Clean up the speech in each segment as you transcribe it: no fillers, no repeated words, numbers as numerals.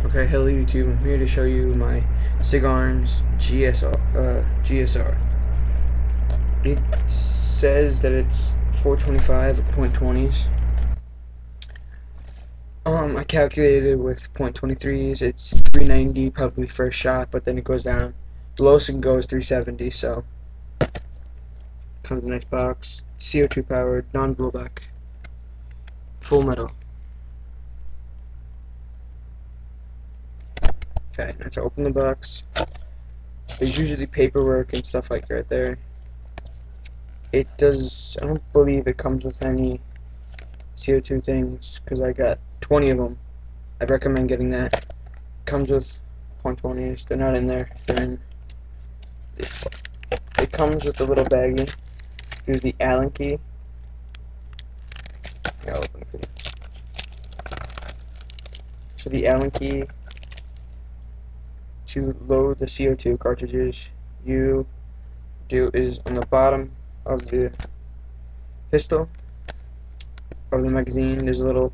Okay, hello YouTube. I'm here to show you my SIG Sauer's GSR. It says that it's 425 at .20s. I calculated with .23s. It's 390 probably first shot, but then it goes down. The lowest it can go is 370. So comes in a nice box. CO2 powered, non-blowback, full metal. Okay, now to open the box, there's usually paperwork and stuff like right there. It does, I don't believe it comes with any CO2 things, because I got 20 of them. I'd recommend getting that. Comes with .20s, they're not in there. They're in, it comes with a little baggie. Here's the Allen key. Here, I'll open it for you. So the Allen key to load the CO2 cartridges, you do is on the bottom of the pistol of the magazine. There's a little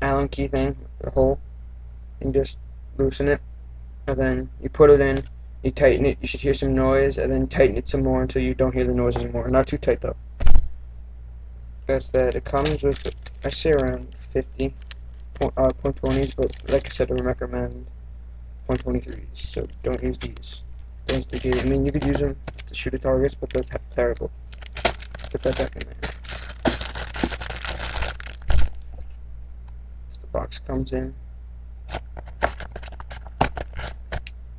Allen key thing, a hole, and just loosen it, and then you put it in, you tighten it, you should hear some noise, and then tighten it some more until you don't hear the noise anymore. Not too tight though. That's that. It comes with, I say, around 50 .20s, but like I said, I recommend .23s, so don't use these. I mean, you could use them to shoot at targets, but that's terrible. Put that back in there. The box comes in.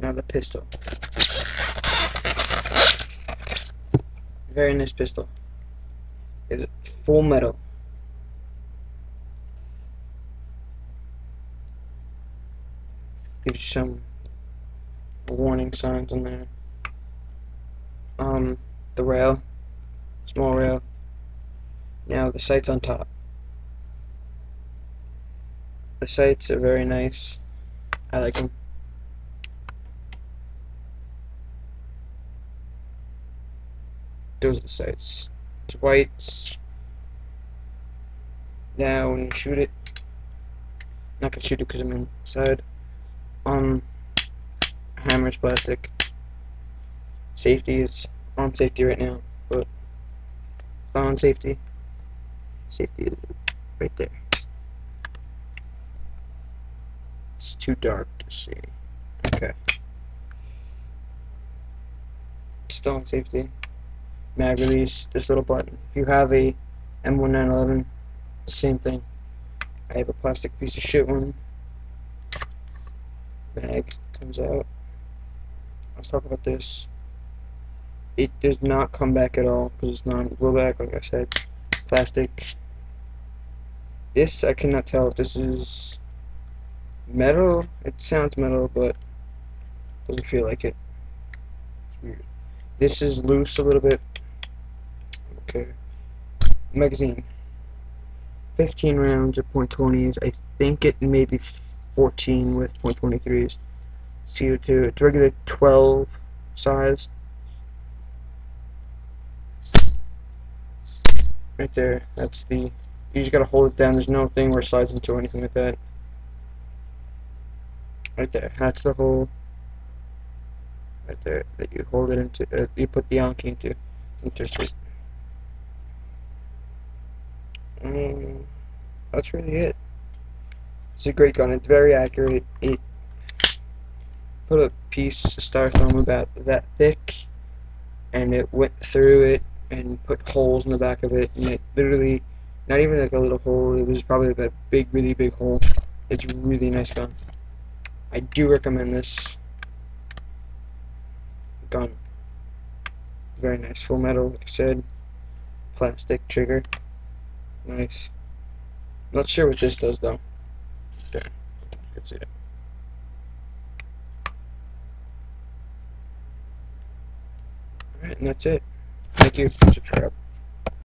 Now the pistol. Very nice pistol. It's full metal. Gives you some warning signs on there. The rail, small rail. Now the sights on top. The sights are very nice. I like them. Those are the sights. It's white. Now when you shoot it, I'm not gonna shoot it because I'm inside. Hammer's plastic. Safety is on safety right now, but it's not on safety. Safety is right there. It's too dark to see. Okay. Still on safety. Mag release, this little button. If you have a M1911, same thing. I have a plastic piece of shit one. Mag comes out. Let's talk about this. It does not come back at all because it's non-blowback, like I said. Plastic. This, I cannot tell if this is metal. It sounds metal, but doesn't feel like it. It's weird. This is loose a little bit. Okay. Magazine. 15 rounds at .20s. I think it may be 14 with .23s. CO2. It's regular 12 size. Right there. That's the. You just gotta hold it down. There's no thing where it slides into or anything like that. Right there. That's the hole. Right there. That you hold it into. You put the Allen key into. Interstate. That's really it. It's a great gun. It's very accurate. It put a piece of styrofoam about that thick, and it went through it and put holes in the back of it, and it literally, not even like a little hole, it was probably like a big, really big hole. It's a really nice gun. I do recommend this gun. Very nice. Full metal, like I said. Plastic trigger. Nice. Not sure what this does though. There. You can see it. Alright, and that's it. Thank you. Subscribe.